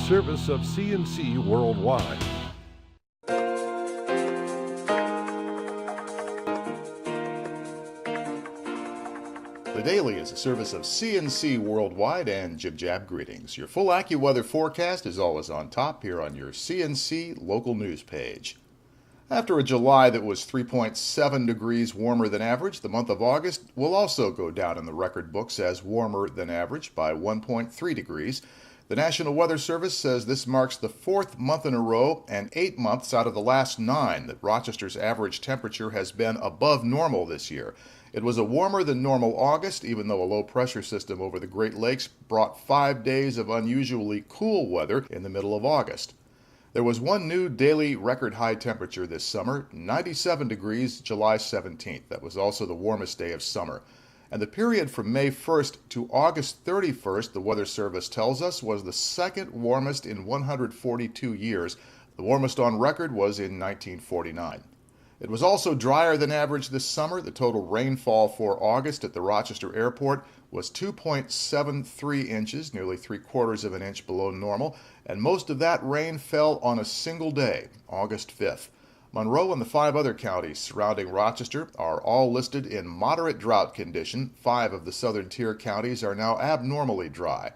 service of CNC Worldwide. The Daily is a service of CNC Worldwide and Jib Jab greetings. Your full AccuWeather forecast is always on top here on your CNC local news page. After a July that was 3.7 degrees warmer than average, the month of August will also go down in the record books as warmer than average by 1.3 degrees. The National Weather Service says this marks the fourth month in a row and 8 months out of the last 9 that Rochester's average temperature has been above normal this year. It was a warmer than normal August, even though a low pressure system over the Great Lakes brought 5 days of unusually cool weather in the middle of August. There was one new daily record high temperature this summer, 97 degrees July 17th. That was also the warmest day of summer. And the period from May 1st to August 31st, the Weather Service tells us, was the second warmest in 142 years. The warmest on record was in 1949. It was also drier than average this summer. The total rainfall for August at the Rochester airport was 2.73 inches, nearly 3/4 of an inch below normal, and most of that rain fell on a single day, August 5th. Monroe and the 5 other counties surrounding Rochester are all listed in moderate drought condition. 5 of the southern tier counties are now abnormally dry.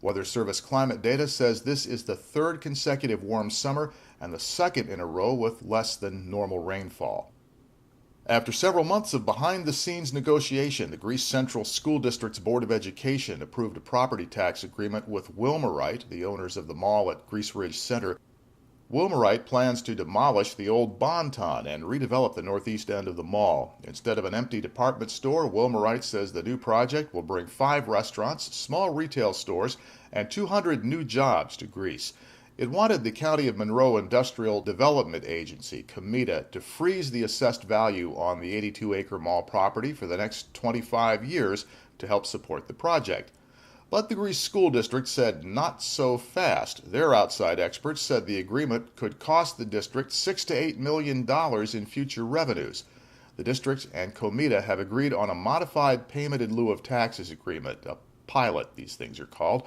Weather Service climate data says this is the 3rd consecutive warm summer and the 2nd in a row with less than normal rainfall. After several months of behind-the-scenes negotiation, the Greece Central School District's Board of Education approved a property tax agreement with Wilmerite, the owners of the mall at Greece Ridge Center. Wilmerite plans to demolish the old Bonton and redevelop the northeast end of the mall. Instead of an empty department store, Wilmerite says the new project will bring 5 restaurants, small retail stores, and 200 new jobs to Greece. It wanted the County of Monroe Industrial Development Agency, COMITA, to freeze the assessed value on the 82-acre mall property for the next 25 years to help support the project. But the Greece School District said not so fast. Their outside experts said the agreement could cost the district $6 to $8 million in future revenues. The district and COMITA have agreed on a modified payment in lieu of taxes agreement, a pilot, these things are called.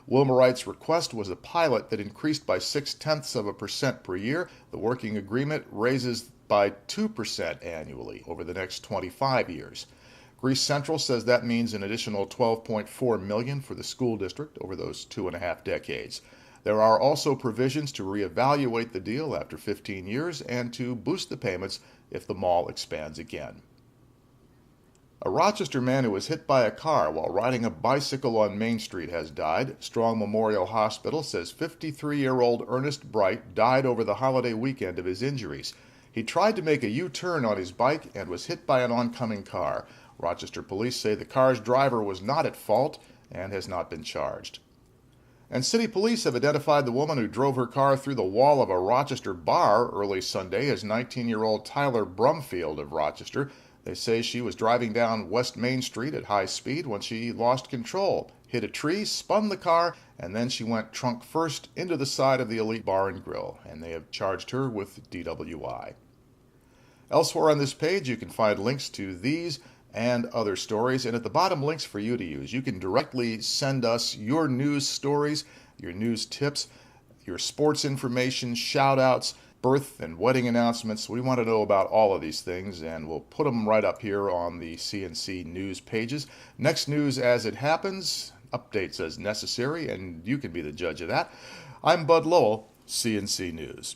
Wilmerite's request was a pilot that increased by 0.6% per year. The working agreement raises by 2% annually over the next 25 years. Greece Central says that means an additional $12.4 million for the school district over those 2.5 decades. There are also provisions to reevaluate the deal after 15 years and to boost the payments if the mall expands again. A Rochester man who was hit by a car while riding a bicycle on Main Street has died. Strong Memorial Hospital says 53-year-old Ernest Bright died over the holiday weekend of his injuries. He tried to make a U-turn on his bike and was hit by an oncoming car. Rochester police say the car's driver was not at fault and has not been charged. And city police have identified the woman who drove her car through the wall of a Rochester bar early Sunday as 19-year-old Tyler Brumfield of Rochester. They say she was driving down West Main Street at high speed when she lost control, hit a tree, spun the car, and then she went trunk first into the side of the Elite Bar and Grill, and they have charged her with DWI. Elsewhere on this page, you can find links to these and other stories, and at the bottom, links for you to use. You can directly send us your news stories, your news tips, your sports information, shout-outs, birth and wedding announcements. We want to know about all of these things, and we'll put them right up here on the CNC news pages. Next news as it happens, updates as necessary, and you can be the judge of that. I'm Bud Lowell, CNC News.